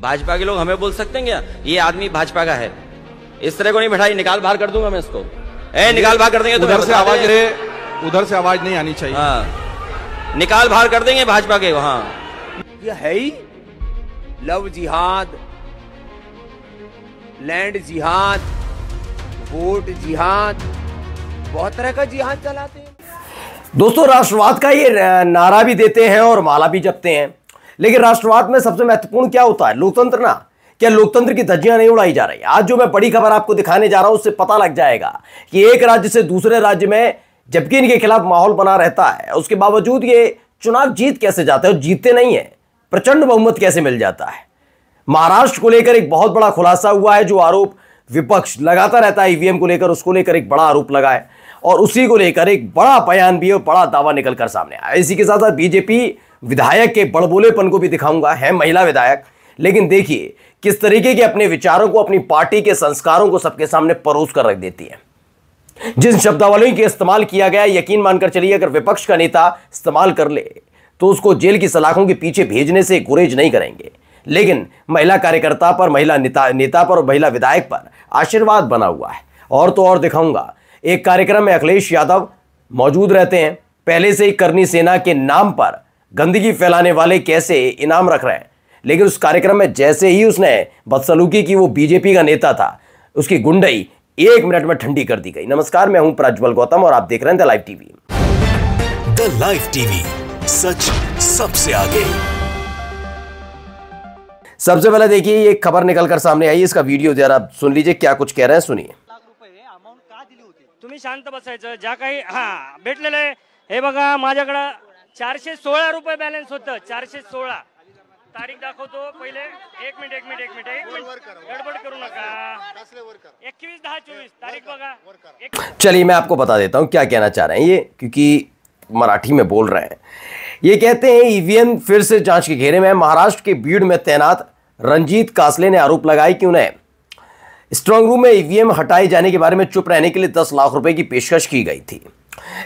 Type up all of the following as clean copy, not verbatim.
भाजपा के लोग हमें बोल सकते हैं क्या ये आदमी भाजपा का है? इस तरह को नहीं बैठाई, निकाल बाहर कर दूंगा मैं इसको। निकाल बाहर कर देंगे तो उधर से आवाज उधर से आवाज नहीं आनी चाहिए। हाँ, निकाल बाहर कर देंगे भाजपा के वहां। ये है ही लव जिहाद, लैंड जिहाद, वोट जिहाद, बहुत तरह का जिहाद चलाते हैं। दोस्तों, राष्ट्रवाद का ये नारा भी देते हैं और माला भी जपते हैं, लेकिन राष्ट्रवाद में सबसे महत्वपूर्ण क्या होता है? लोकतंत्र ना। क्या लोकतंत्र की धज्जियां नहीं उड़ाई जा रही? आज जो मैं बड़ी खबर आपको दिखाने जा रहा हूं उससे पता लग जाएगा कि एक राज्य से दूसरे राज्य में जबकि इनके खिलाफ माहौल बना रहता है, उसके बावजूद ये चुनाव जीत कैसे जाते हैं और जीतते नहीं है, प्रचंड बहुमत कैसे मिल जाता है। महाराष्ट्र को लेकर एक बहुत बड़ा खुलासा हुआ है, जो आरोप विपक्ष लगाता रहता है ईवीएम को लेकर, उसको लेकर एक बड़ा आरोप लगा है और उसी को लेकर एक बड़ा बयान भी और बड़ा दावा निकलकर सामने आया। इसी के साथ साथ बीजेपी विधायक के बड़बोलेपन को भी दिखाऊंगा। है महिला विधायक, लेकिन देखिए किस तरीके के अपने विचारों को, अपनी पार्टी के संस्कारों को सबके सामने परोस कर रख देती है। जिन शब्दावलियों के इस्तेमाल किया गया, यकीन मानकर चलिए अगर विपक्ष का नेता इस्तेमाल कर ले तो उसको जेल की सलाखों के पीछे भेजने से गुरेज नहीं करेंगे। लेकिन महिला कार्यकर्ता पर, महिला नेता पर और महिला विधायक पर आशीर्वाद बना हुआ है। और तो और दिखाऊंगा, एक कार्यक्रम में अखिलेश यादव मौजूद रहते हैं, पहले से ही करनी सेना के नाम पर गंदगी फैलाने वाले कैसे इनाम रख रहे हैं, लेकिन उस कार्यक्रम में जैसे ही उसने बदसलूकी की, वो बीजेपी का नेता था, उसकी गुंडई 1 मिनट में ठंडी कर दी गई। नमस्कार, मैं हूं प्रज्वल गौतम और आप देख रहे हैं the live TV. The live TV, सच सबसे आगे। सबसे पहले देखिए ये खबर निकलकर सामने आई, इसका वीडियो जरा सुन लीजिए, क्या कुछ कह रहे हैं, सुनिए। तुम्ही शांत बसायचं, ज्या काही भेटलेलं आहे हे बघा, माझ्याकडे 416 रुपये बॅलन्स होतं, 416 तारीख दाखवतो पहिले। एक मिनिट गडबड करू नका। 21/10/24 तारीख बघा। चलिए मैं आपको बता देता हूं क्या कहना चाह रहे हैं ये, क्योंकि मराठी में बोल रहे हैं। ये कहते हैं ईवीएम फिर से जांच के घेरे में। महाराष्ट्र के बीड़ में तैनात रंजीत कासले ने आरोप लगाया कि उन्हें स्ट्रांग रूम में ईवीएम हटाए जाने के बारे में चुप रहने के लिए 10 लाख रुपए की पेशकश की गई थी।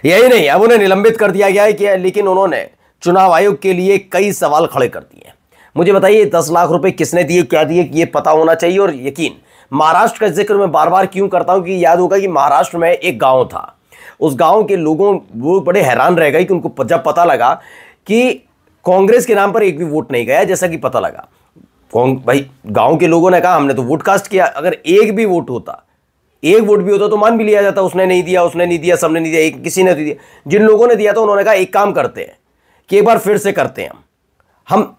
यही नहीं, अब उन्हें निलंबित कर दिया गया है कि, लेकिन उन्होंने चुनाव आयोग के लिए कई सवाल खड़े कर दिए। मुझे बताइए 10 लाख रुपए किसने दिए, क्या दिए, ये पता होना चाहिए। और यकीन, महाराष्ट्र का जिक्र मैं बार बार क्यों करता हूं कि याद होगा कि महाराष्ट्र में एक गांव था, उस गांव के लोगों वो बड़े हैरान रह गए कि उनको जब पता लगा कि कांग्रेस के नाम पर एक भी वोट नहीं गया। जैसा कि पता लगा, भाई गांव के लोगों ने कहा हमने तो वोट कास्ट किया, अगर एक भी वोट होता, एक वोट भी होता तो मान भी लिया जाता, उसने नहीं दिया, उसने नहीं दिया, सबने नहीं दिया, एक किसी ने दिया। जिन लोगों ने दिया था उन्होंने कहा एक काम करते हैं कि एक बार फिर से करते हैं, हम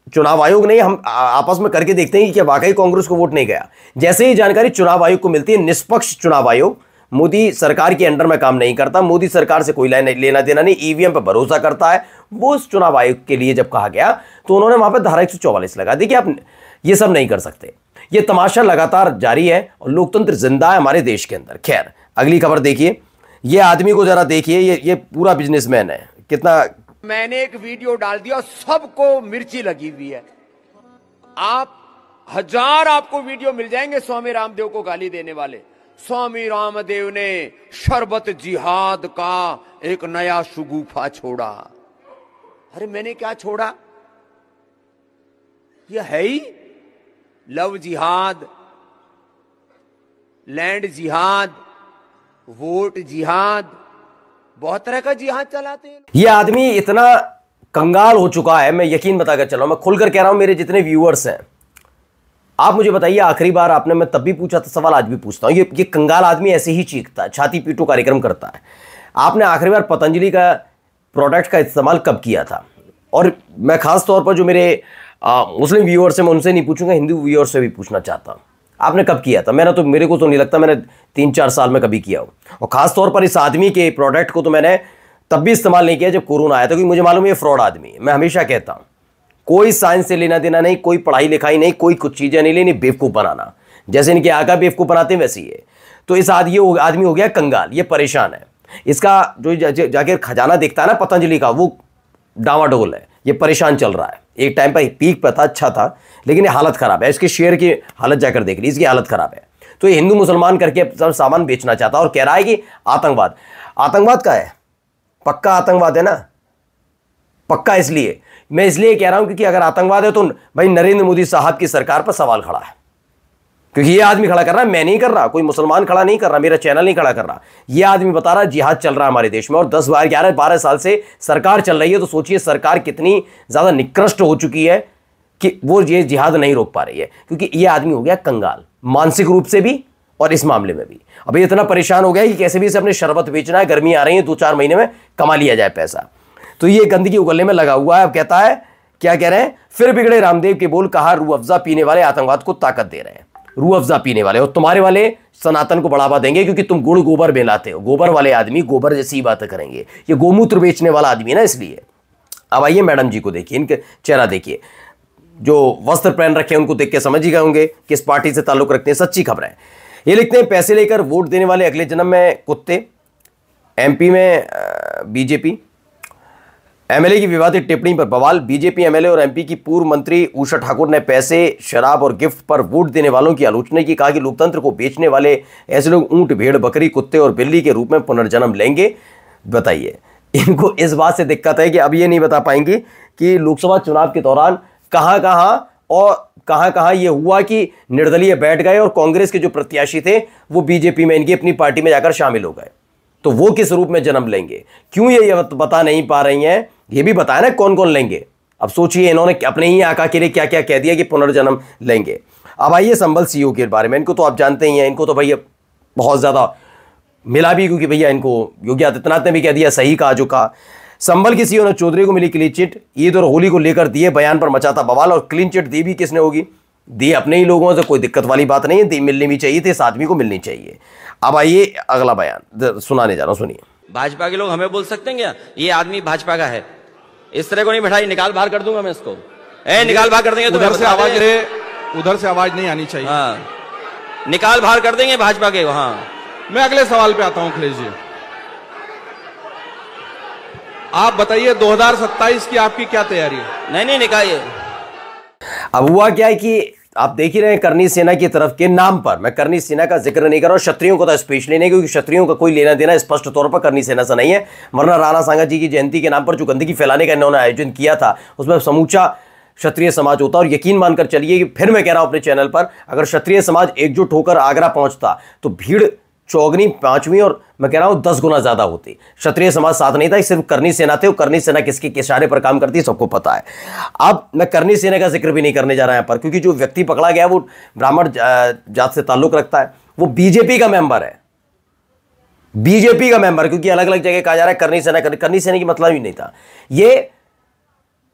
चुनाव आयोग नहीं, हम आपस में करके देखते हैं कि क्या वाकई कांग्रेस को वोट नहीं गया। जैसे ही जानकारी चुनाव आयोग को मिलती है, निष्पक्ष चुनाव आयोग मोदी सरकार के अंडर में काम नहीं करता, मोदी सरकार से कोई लेना देना नहीं, ईवीएम पर भरोसा करता है। वो उस चुनाव आयोग के लिए जब कहा गया तो उन्होंने वहां पर धारा 144 लगा दी कि आप ये सब नहीं कर सकते। ये तमाशा लगातार जारी है और लोकतंत्र जिंदा है हमारे देश के अंदर। खैर, अगली खबर देखिए, ये आदमी को जरा देखिए, ये पूरा बिजनेसमैन है। कितना मैंने एक वीडियो डाल दिया, सबको मिर्ची लगी हुई है। आप 1000 आपको वीडियो मिल जाएंगे स्वामी रामदेव को गाली देने वाले। स्वामी रामदेव ने शरबत जिहाद का एक नया शुगुफा छोड़ा। अरे मैंने क्या छोड़ा? यह है ही लव जिहाद, लैंड जिहाद, वोट जिहाद, बहुत तरह का जिहाद चलाते हैं। यह आदमी इतना कंगाल हो चुका है, मैं यकीन बताकर चल रहा हूं, मैं खुलकर कह रहा हूं, मेरे जितने व्यूअर्स हैं, आप मुझे बताइए, आखिरी बार आपने, मैं तब भी पूछा था सवाल, आज भी पूछता हूं, ये कंगाल आदमी ऐसे ही चीखता है, छाती पीटू कार्यक्रम करता है। आपने आखिरी बार पतंजलि का प्रोडक्ट का इस्तेमाल कब किया था? और मैं खास तौर पर जो मेरे मुस्लिम व्यूअर्स हैं, मैं उनसे नहीं पूछूंगा, हिंदू व्यूअर्स से भी पूछना चाहता हूं, आपने कब किया था? मेरे को तो नहीं लगता मैंने 3-4 साल में कभी किया हो। और खास तौर पर इस आदमी के प्रोडक्ट को तो मैंने तब भी इस्तेमाल नहीं किया जब कोरोना आया था, क्योंकि मुझे मालूम है ये फ्रॉड आदमी है। मैं हमेशा कहता हूं, कोई साइंस से लेना देना नहीं, कोई पढ़ाई लिखाई नहीं, कोई कुछ चीजें नहीं लेनी, बेवकूफ बनाना, जैसे इनके आका बेवकूफ बनाते हैं वैसे ही है। तो इस आदमी हो गया कंगाल, ये परेशान है। इसका जो जाके खजाना दिखता है ना पतंजलि का, वो डामाडोल है, ये परेशान चल रहा है। एक टाइम पर पीक पर था, अच्छा था, लेकिन ये हालत खराब है। इसके शेयर की हालत जाकर देख ली, इसकी हालत खराब है। तो ये हिंदू मुसलमान करके सब सामान बेचना चाहता है और कह रहा है कि आतंकवाद का है, पक्का आतंकवाद है ना। पक्का। इसलिए मैं इसलिए कह रहा हूं क्योंकि अगर आतंकवाद है तो भाई नरेंद्र मोदी साहब की सरकार पर सवाल खड़ा है, क्योंकि ये आदमी खड़ा कर रहा है, मैं नहीं कर रहा, कोई मुसलमान खड़ा नहीं कर रहा, मेरा चैनल नहीं खड़ा कर रहा, ये आदमी बता रहा है जिहाद चल रहा है हमारे देश में और 10 11 12 साल से सरकार चल रही है। तो सोचिए सरकार कितनी ज्यादा निकृष्ट हो चुकी है कि वो ये जिहाद नहीं रोक पा रही है, क्योंकि ये आदमी हो गया कंगाल, मानसिक रूप से भी और इस मामले में भी। अभी इतना परेशान हो गया कि कैसे भी इसे अपने शरबत बेचना है, गर्मी आ रही है, 2-4 महीने में कमा लिया जाए पैसा। तो ये गंदगी उगलने में लगा हुआ है। अब कहता है, क्या कह रहे हैं, फिर बिगड़े रामदेव के बोल, कहा रूह अफ़ज़ा पीने वाले आतंकवाद को ताकत दे रहे हैं। रूह अफ़ज़ा पीने वाले, और तुम्हारे वाले सनातन को बढ़ावा देंगे क्योंकि तुम गुड़ गोबर बेलाते हो। गोबर वाले आदमी गोबर जैसी बातें करेंगे, ये गोमूत्र बेचने वाला आदमी ना, इसलिए। अब आइए मैडम जी को देखिए, इनके चेहरा देखिए, जो वस्त्र पहन रखे हैं उनको देख के समझ ही गए होंगे किस पार्टी से ताल्लुक रखते हैं। सच्ची खबर है। ये लिखते हैं, पैसे लेकर वोट देने वाले अगले जन्म में कुत्ते। एमपी में बीजेपी एमएलए की विवादित टिप्पणी पर बवाल। बीजेपी एमएलए और एमपी की पूर्व मंत्री उषा ठाकुर ने पैसे, शराब और गिफ्ट पर वोट देने वालों की आलोचना की। कहा कि लोकतंत्र को बेचने वाले ऐसे लोग ऊंट, भेड़, बकरी, कुत्ते और बिल्ली के रूप में पुनर्जन्म लेंगे। बताइए, इनको इस बात से दिक्कत है कि अब ये नहीं बता पाएंगे कि लोकसभा चुनाव के दौरान कहां ये हुआ कि निर्दलीय बैठ गए और कांग्रेस के जो प्रत्याशी थे वो बीजेपी में, इनकी अपनी पार्टी में जाकर शामिल हो गए। तो वो किस रूप में जन्म लेंगे, क्यों ये बता नहीं पा रही हैं, ये भी बताया ना कौन कौन लेंगे। अब सोचिए, इन्होंने अपने ही आका के लिए क्या क्या कह दिया कि पुनर्जन्म लेंगे। अब आइए संबल सीईओ के बारे में। इनको तो आप जानते ही हैं, इनको तो भैया बहुत ज्यादा मिला भी, क्योंकि भैया इनको योगी आदित्यनाथ ने भी कह दिया, सही कहा जो कहा। संबल के सीईओ ने चौधरी को मिली क्लीन चिट। ईद और होली को लेकर दिए बयान पर मचाता बवाल, और क्लीन चिट दी भी किसने होगी, दी अपने ही लोगों से, कोई दिक्कत वाली बात नहीं है, दी मिलनी भी चाहिए थी, इस आदमी को मिलनी चाहिए। अब आइए अगला बयान सुनाने जा रहा हूं, सुनिए। भाजपा के लोग हमें बोल सकते हैं क्या ये आदमी भाजपा का है? इस तरह को नहीं बैठाई, निकाल बाहर कर दूंगा मैं इसको। निकाल बाहर कर देंगे तो उधर से आवाज नहीं आनी चाहिए। हाँ, निकाल बाहर कर देंगे भाजपा के। हाँ, मैं अगले सवाल पे आता हूं अखिलेश जी। आप बताइए 2027 की आपकी क्या तैयारी है? नहीं निकालिए। अब हुआ क्या है कि आप देख ही रहे हैं, करनी सेना की तरफ के नाम पर, मैं करनी सेना का जिक्र नहीं कर रहा हूं, क्षत्रियों को तो स्पेशली नहीं, क्योंकि क्षत्रियों का कोई लेना देना स्पष्ट तौर पर करनी सेना से नहीं है। वरना राणा सांगा जी की जयंती के नाम पर जो गंदगी फैलाने का इन्होंने आयोजन किया था, उसमें समूचा क्षत्रिय समाज होता। और यकीन मानकर चलिए कि फिर मैं कह रहा हूं अपने चैनल पर, अगर क्षत्रिय समाज एकजुट होकर आगरा पहुंचता तो भीड़ चौगनी, पांचवी और मैं कह रहा हूं 10 गुना ज्यादा होती। क्षत्रिय समाज साथ नहीं था, सिर्फ करनी सेना थे। और करनी सेना किसके इशारे पर काम करती है सबको पता है। अब मैं करनी सेना का जिक्र भी नहीं करने जा रहा है पर, क्योंकि जो व्यक्ति पकड़ा गया वो ब्राह्मण जात से ताल्लुक रखता है, वो बीजेपी का मेंबर है, बीजेपी का मेंबर। क्योंकि अलग अलग जगह कहा जा रहा है करनी सेना की मतलब ही नहीं था। ये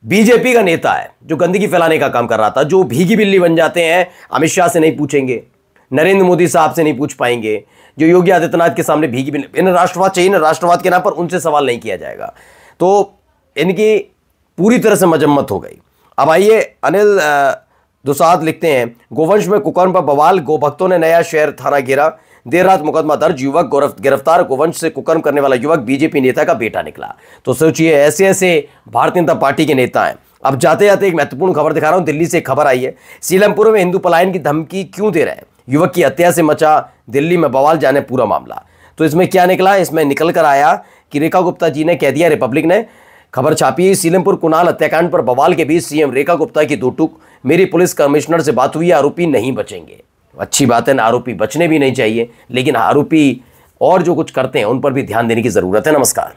बीजेपी का नेता है जो गंदगी फैलाने का काम कर रहा था, जो भीगी बिल्ली बन जाते हैं। अमित शाह से नहीं पूछेंगे, नरेंद्र मोदी साहब से नहीं पूछ पाएंगे, जो योगी आदित्यनाथ के सामने भीगी बिल्ली, इन्हें राष्ट्रवाद चाहिए ना, राष्ट्रवाद के नाम पर उनसे सवाल नहीं किया जाएगा। तो इनकी पूरी तरह से मजम्मत हो गई। अब आइए अनिल दुसाद लिखते हैं, गोवंश में कुकर्म पर बवाल, गोभक्तों ने नया शहर थाना घेरा, देर रात मुकदमा दर्ज, युवक गिरफ्तार, गोवंश से कुकर्म करने वाला युवक बीजेपी नेता का बेटा निकला। तो सोचिए, ऐसे ऐसे भारतीय जनता पार्टी के नेता हैं। अब जाते जाते एक महत्वपूर्ण खबर दिखा रहा हूं, दिल्ली से खबर आई है। सीलमपुर में हिंदू पलायन की धमकी क्यों दे रहे हैं, युवक की हत्या से मचा दिल्ली में बवाल, जाने पूरा मामला। तो इसमें क्या निकला, इसमें निकल कर आया कि रेखा गुप्ता जी ने कह दिया, रिपब्लिक ने खबर छापी है, सीलमपुर कुणाल हत्याकांड पर बवाल के बीच सीएम रेखा गुप्ता की दो टूक, मेरी पुलिस कमिश्नर से बात हुई, आरोपी नहीं बचेंगे। अच्छी बात है ना, आरोपी बचने भी नहीं चाहिए, लेकिन आरोपी और जो कुछ करते हैं उन पर भी ध्यान देने की जरूरत है। नमस्कार।